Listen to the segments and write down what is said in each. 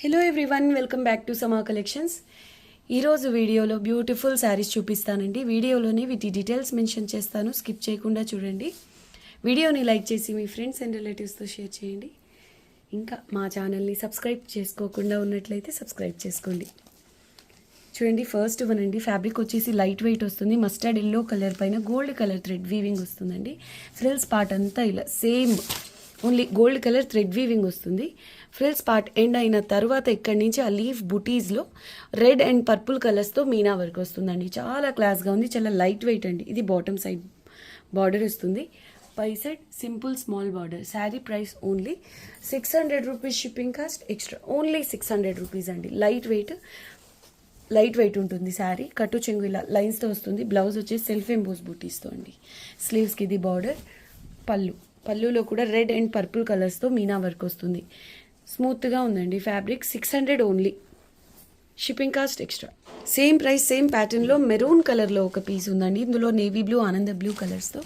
Hello everyone, welcome back to సమా collections. ఈరోజు వీడియోలో బ్యూటిఫుల్ శారీస్ చూపిస్తానండి. వీడియోలోని వీటి డీటెయిల్స్ మెన్షన్ చేస్తాను, స్కిప్ చేయకుండా చూడండి. వీడియోని లైక్ చేసి మీ ఫ్రెండ్స్ అండ్ రిలేటివ్స్తో షేర్ చేయండి. ఇంకా మా ఛానల్ని సబ్స్క్రైబ్ చేసుకోకుండా ఉన్నట్లయితే సబ్స్క్రైబ్ చేసుకోండి. చూడండి, ఫస్ట్ వన్ అండి. ఫ్యాబ్రిక్ వచ్చేసి లైట్ వెయిట్ వస్తుంది. మస్టర్డ్ ఎల్లో కలర్ పైన గోల్డ్ కలర్ థ్రెడ్ వీవింగ్ వస్తుందండి. ఫ్రిల్స్ పార్ట్ అంతా ఇలా same only gold colour thread weaving వస్తుంది. ఫ్రిల్స్ పార్ట్ ఎండ్ అయిన తర్వాత ఇక్కడి నుంచి ఆ లీఫ్ బుటీస్లో రెడ్ అండ్ పర్పుల్ కలర్స్తో మీనా వర్క్ వస్తుందండి. చాలా క్లాస్గా ఉంది, చాలా లైట్ వెయిట్ అండి. ఇది బాటమ్ సైడ్ బార్డర్ వస్తుంది, పై side simple small border. Sari price only 600 rupees, shipping cost extra. Only 600 rupees అండి. లైట్ వెయిట్ ఉంటుంది శారీ. కట్టు చెంగు ఇలా లైన్స్తో వస్తుంది. బ్లౌజ్ వచ్చేసి సెల్ఫ్ ఎంబోస్ బూటీస్తో అండి. స్లీవ్స్కి ఇది బార్డర్. పళ్ళులో కూడా రెడ్ అండ్ పర్పుల్ కలర్స్తో మీనా వర్క్ వస్తుంది. స్మూత్గా ఉందండి fabric. 600 only, shipping cost extra. Same price, same ప్యాటర్న్లో మెరూన్ కలర్లో ఒక పీస్ ఉందండి. ఇందులో నేవీ బ్లూ, ఆనంద బ్లూ కలర్స్తో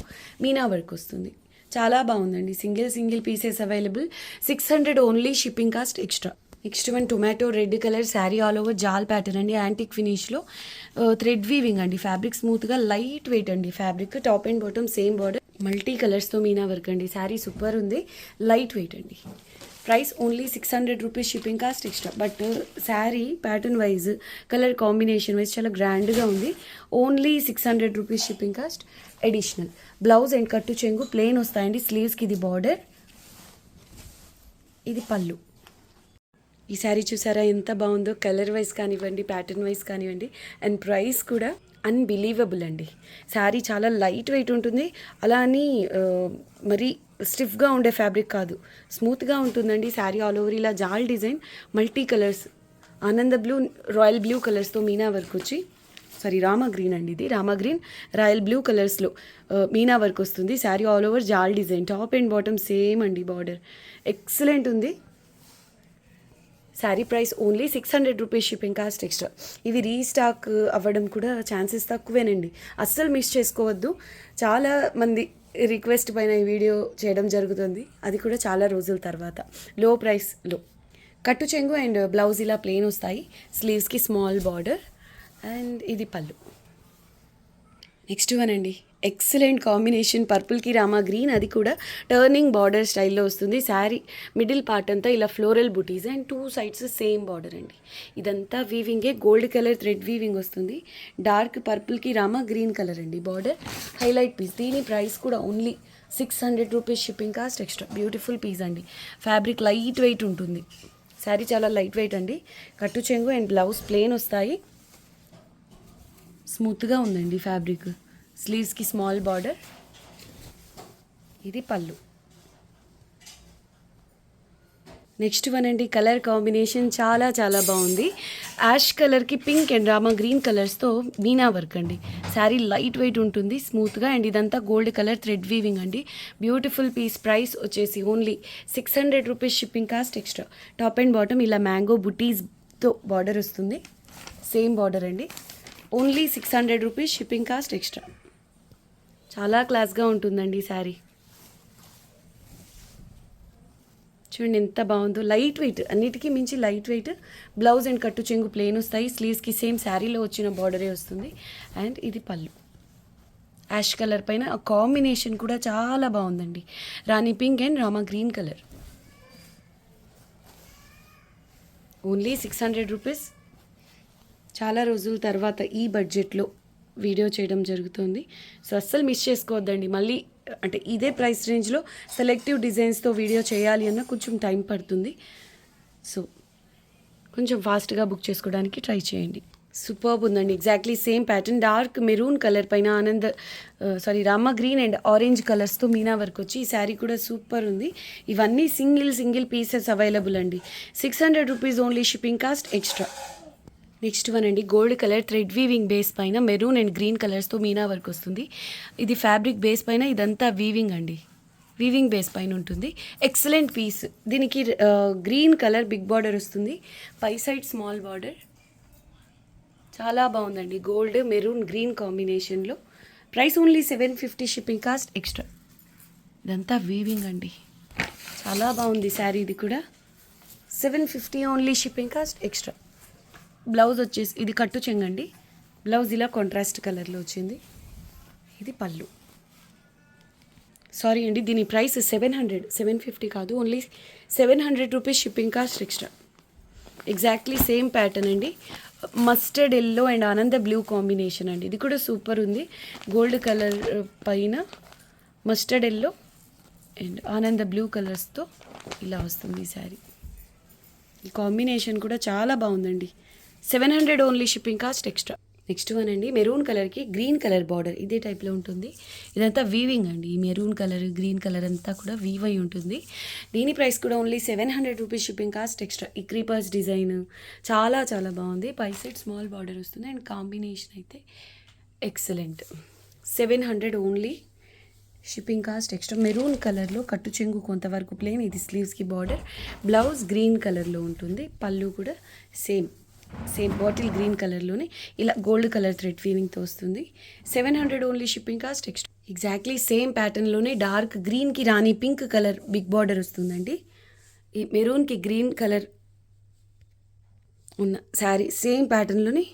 మీనా వర్క్ వస్తుంది. చాలా బాగుందండి. Single pieces available. 600 only, shipping cost extra. Next one tomato red colour sari, all over jaal pattern అండి. యాంటిక్ ఫినిష్లో థ్రెడ్ వీవింగ్ అండి. ఫ్యాబ్రిక్ స్మూత్గా లైట్ వెయిట్ అండి. Fabric top and bottom same border, multi కలర్స్తో మీనా వర్క్ అండి. శారీ సూపర్ ఉంది, లైట్ వెయిట్ అండి. Price only 600 rupees, shipping cost extra. But sari pattern wise, colour combination wise చాలా గ్రాండ్గా ఉంది. Only 600 rupees, shipping cost additional. Blouse and కట్టు చెంగు ప్లెయిన్ వస్తాయండి. స్లీవ్స్కి ఇది బార్డర్, ఇది పళ్ళు. ఈ శారీ చూసారా ఎంత బాగుందో. కలర్ వైజ్ కానివ్వండి, ప్యాటర్న్ వైజ్ కానివ్వండి, అండ్ ప్రైస్ కూడా అన్బిలీవబుల్ అండి. శారీ చాలా లైట్ వెయిట్ ఉంటుంది. అలా అని మరీ స్టిఫ్గా ఉండే ఫ్యాబ్రిక్ కాదు, స్మూత్గా ఉంటుందండి. శారీ ఆల్ ఓవర్ ఇలా jaal design, multi colours, Ananda blue, royal blue కలర్స్తో మీనా వర్క్ వచ్చి, రామా గ్రీన్ అండి. ఇది రామా గ్రీన్, రాయల్ బ్లూ కలర్స్లో మీనా వర్క్ వస్తుంది. Sari all over jaal design, top and bottom same అండి. బార్డర్ ఎక్సలెంట్ ఉంది. Sari price only 600 rupees, shipping cost extra. ఇవి రీస్టాక్ అవ్వడం కూడా ఛాన్సెస్ తక్కువేనండి. అస్సలు మిస్ చేసుకోవద్దు. చాలా మంది రిక్వెస్ట్ పైన ఈ వీడియో చేయడం జరుగుతుంది, అది కూడా చాలా రోజుల తర్వాత. లో ప్రైస్లో కట్టు చెంగు అండ్ బ్లౌజ్ ఇలా ప్లెయిన్ వస్తాయి. స్లీవ్స్కి స్మాల్ బార్డర్ అండ్ ఇది పళ్ళు. నెక్స్ట్ వన్ అండి. ఎక్సలెంట్ కాంబినేషన్, పర్పుల్కి రామా గ్రీన్, అది కూడా టర్నింగ్ బార్డర్ స్టైల్లో వస్తుంది. శారీ మిడిల్ పార్ట్ అంతా ఇలా floral buttis and 2 sides same border అండి. ఇదంతా వీవింగే, గోల్డ్ కలర్ థ్రెడ్ వీవింగ్ వస్తుంది. డార్క్ పర్పుల్కి రామా గ్రీన్ కలర్ అండి బార్డర్. Highlight piece. దీని ప్రైస్ కూడా only 600 rupees, shipping cost extra. Beautiful piece అండి. ఫ్యాబ్రిక్ లైట్ వెయిట్ ఉంటుంది. శారీ చాలా లైట్ వెయిట్ అండి. కట్టు చెంగు అండ్ బ్లౌజ్ ప్లెయిన్ వస్తాయి. స్మూత్గా ఉందండి ఫ్యాబ్రిక్. స్లీవ్స్కి స్మాల్ బార్డర్, ఇది పళ్ళు. నెక్స్ట్ వన్ అండి. కలర్ కాంబినేషన్ చాలా బాగుంది. యాష్ కలర్కి పింక్ అండ్ రామా గ్రీన్ కలర్స్తో మీనా వర్క్ అండి. శారీ లైట్ వెయిట్ ఉంటుంది, స్మూత్గా, అండ్ ఇదంతా గోల్డ్ కలర్ థ్రెడ్ వీవింగ్ అండి. Beautiful piece. ప్రైస్ వచ్చేసి only 600 rupees, shipping cost extra. Top and bottom ఇలా మ్యాంగో బుటీస్తో బార్డర్ వస్తుంది. సేమ్ బార్డర్ అండి. Only 600 rupees, shipping cost extra. చాలా క్లాస్గా ఉంటుందండి శారీ. చూడండి ఎంత బాగుందో. లైట్ వెయిట్, అన్నిటికీ మించి లైట్ వెయిట్. బ్లౌజ్ అండ్ కట్టు చెంగు ప్లెయిన్ వస్తాయి. స్లీవ్స్కి సేమ్ శారీలో వచ్చిన బార్డరే వస్తుంది. అండ్ ఇది పళ్ళు. యాష్ కలర్ పైన ఆ కాంబినేషన్ కూడా చాలా బాగుందండి. Rani pink and rama green colour. Only 600 rupees. చాలా రోజుల తర్వాత ఈ బడ్జెట్లో వీడియో చేయడం జరుగుతుంది. సో అస్సలు మిస్ చేసుకోవద్దండి. మళ్ళీ అంటే ఇదే ప్రైస్ రేంజ్లో సెలెక్టివ్ డిజైన్స్తో వీడియో చేయాలి అన్న కొంచెం టైం పడుతుంది. సో కొంచెం ఫాస్ట్గా బుక్ చేసుకోవడానికి ట్రై చేయండి. సూపర్బ్ ఉందండి. Exactly same pattern. Dark maroon colour పైన రామా గ్రీన్ అండ్ ఆరెంజ్ కలర్స్తో మీనా వర్క్ వచ్చి, ఈ శారీ కూడా సూపర్ ఉంది. ఇవన్నీ సింగిల్ పీసెస్ అవైలబుల్ అండి. 600 rupees only, shipping cost extra. Next one అండి. Gold colour thread weaving base పైన మెరూన్ అండ్ గ్రీన్ కలర్స్తో మీనా వర్క్ వస్తుంది. ఇది ఫ్యాబ్రిక్ బేస్ పైన, ఇదంతా వీవింగ్ అండి. వీవింగ్ బేస్ పైన ఉంటుంది. Excellent piece. దీనికి గ్రీన్ కలర్ బిగ్ బార్డర్ వస్తుంది. పై సైడ్ స్మాల్ బార్డర్. చాలా బాగుందండి. గోల్డ్ మెరూన్ గ్రీన్ కాంబినేషన్లో. Price only 750, shipping cost extra. ఇదంతా వీవింగ్ అండి. చాలా బాగుంది శారీ. ఇది కూడా 750 only shipping cost extra. Blouse వచ్చేసి ఇది కట్టు చెంగండి. బ్లౌజ్ ఇలా కాంట్రాస్ట్ కలర్లో వచ్చింది. ఇది పళ్ళు. సారీ అండి, దీని ప్రైస్ 750 కాదు, only 700 rupees shipping cost extra. Exactly same pattern అండి. మస్టర్డ్ ఎల్లో అండ్ ఆనంద బ్లూ కాంబినేషన్ అండి. ఇది కూడా సూపర్ ఉంది. గోల్డ్ కలర్ పైన మస్టర్డ్ ఎల్లో అండ్ ఆనంద బ్లూ కలర్స్తో ఇలా వస్తుంది ఈ శారీ. ఈ కాంబినేషన్ కూడా చాలా బాగుందండి. 700 only shipping cost extra. Next one అండి, మెరూన్ కలర్కి గ్రీన్ కలర్ బార్డర్ ఇదే టైప్లో ఉంటుంది. ఇదంతా వీవింగ్ అండి. ఈ మెరూన్ కలర్ గ్రీన్ కలర్ అంతా కూడా వీవ్ అయి ఉంటుంది. దీని ప్రైస్ కూడా only 700 rupees shipping cost extra. ఈ క్రీపర్స్ డిజైన్ చాలా చాలా బాగుంది. పై సైడ్ స్మాల్ బార్డర్ వస్తుంది అండ్ కాంబినేషన్ అయితే excellent. 700 only shipping cost extra. Maroon కలర్లో కట్టు చెంగు కొంతవరకు ప్లేన్, ఇది స్లీవ్స్కి బార్డర్. బ్లౌజ్ గ్రీన్ కలర్లో ఉంటుంది. పళ్ళు కూడా సేమ్ బాటిల్ గ్రీన్ కలర్లోనే ఇలా గోల్డ్ కలర్ థ్రెడ్ వీవింగ్తో వస్తుంది. 700 only shipping cost extra. Exactly same ప్యాటర్న్లోనే డార్క్ గ్రీన్కి rani pink colour big border వస్తుందండి. ఈ మెరూన్కి గ్రీన్ కలర్ ఉన్న శారీ సేమ్ ప్యాటర్న్లోనే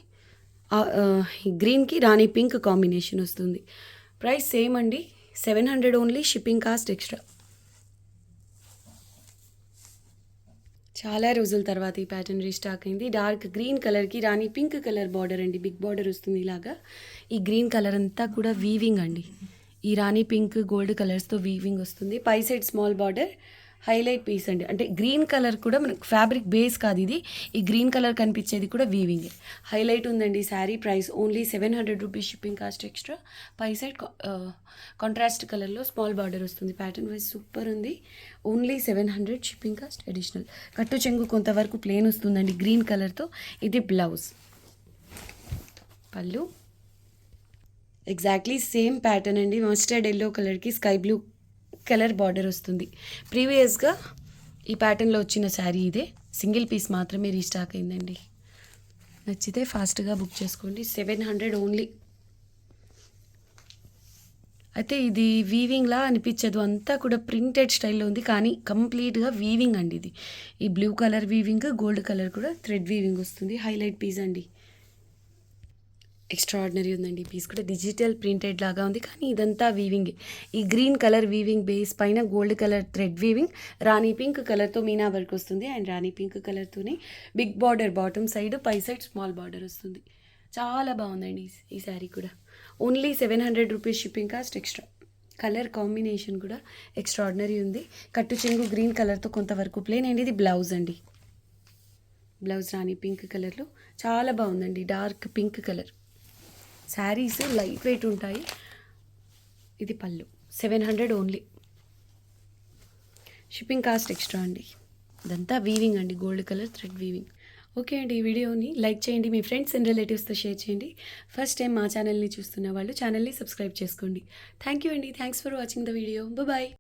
గ్రీన్కి రాణి పింక్ కాంబినేషన్ వస్తుంది. ప్రైస్ సేమ్ అండి, 700 ఓన్లీ షిప్పింగ్ కాస్ట్ ఎక్స్ట్రా. చాలా రోజుల తర్వాత ఈ ప్యాటర్న్ రీస్టాక్ అయింది. డార్క్ గ్రీన్ కలర్కి రాణి పింక్ కలర్ బార్డర్ అండి. బిగ్ బార్డర్ వస్తుంది ఇలాగా. ఈ గ్రీన్ కలర్ అంతా కూడా వీవింగ్ అండి. ఈ రాణి పింక్ గోల్డ్ కలర్స్తో వీవింగ్ వస్తుంది. పై side small border, highlight piece అండి. అంటే గ్రీన్ కలర్ కూడా మనకు ఫ్యాబ్రిక్ బేస్ కాదు ఇది. ఈ గ్రీన్ కలర్ కనిపించేది కూడా వీవింగ్ హైలైట్ ఉందండి. Sari price only 700 rupees shipping cost extra. పై సైడ్ కాంట్రాస్ట్ కలర్లో స్మాల్ బార్డర్ వస్తుంది. ప్యాటర్న్ వైజ్ సూపర్ ఉంది. Only 700 shipping cost additional. కట్టు చెంగు కొంతవరకు ప్లేన్ వస్తుందండి గ్రీన్ కలర్తో. ఇది బ్లౌజ్. పళ్ళు ఎగ్జాక్ట్లీ సేమ్ ప్యాటర్న్ అండి. మస్టర్డ్ ఎల్లో కలర్కి స్కై బ్లూ కలర్ బార్డర్ వస్తుంది. ప్రీవియస్గా ఈ ప్యాటర్న్లో వచ్చిన శారీ ఇదే. సింగిల్ పీస్ మాత్రమే రీస్టాక్ అయిందండి. నచ్చితే ఫాస్ట్గా బుక్ చేసుకోండి. 700 ఓన్లీ. అయితే ఇది వీవింగ్లా అనిపించదు, అంతా కూడా ప్రింటెడ్ స్టైల్లో ఉంది, కానీ కంప్లీట్గా వీవింగ్ అండి. ఇది ఈ blue colour weaving, gold colour కూడా థ్రెడ్ వీవింగ్ వస్తుంది. హైలైట్ పీస్ అండి. ఎక్స్ట్రాడినరీ ఉందండి. పీస్ కూడా డిజిటల్ ప్రింటెడ్ లాగా ఉంది, కానీ ఇదంతా వీవింగ్. ఈ గ్రీన్ కలర్ వీవింగ్ బేస్ పైన gold colour thread weaving, rani pink కలర్తో మీనా వర్క్ వస్తుంది. అండ్ రాణి పింక్ కలర్తోనే బిగ్ బార్డర్ బాటమ్ సైడ్, పై సైడ్ స్మాల్ బార్డర్ వస్తుంది. చాలా బాగుందండి ఈ శారీ కూడా. Only 700 rupees shipping cost extra. Colour combination కూడా ఎక్స్ట్రాడినరీ ఉంది. కట్టు చెంగు గ్రీన్ కలర్తో కొంతవరకు ప్లేన్ అండ్ ఇది బ్లౌజ్ అండి. బ్లౌజ్ రాణి పింక్ కలర్లో చాలా బాగుందండి. Dark pink colour. Saris light weight ఉంటాయి. ఇది పళ్ళు. 700 ఓన్లీ షిప్పింగ్ కాస్ట్ ఎక్స్ట్రా అండి. ఇదంతా వీవింగ్ అండి, gold colour thread weaving. Okay అండి, ఈ వీడియోని లైక్ చేయండి, మీ ఫ్రెండ్స్ అండ్ రిలేటివ్స్తో షేర్ చేయండి. ఫస్ట్ టైం మా ఛానల్ని చూస్తున్న వాళ్ళు ఛానల్ని సబ్స్క్రైబ్ చేసుకోండి. థ్యాంక్ యూ అండి. Thanks for watching the video. Bye.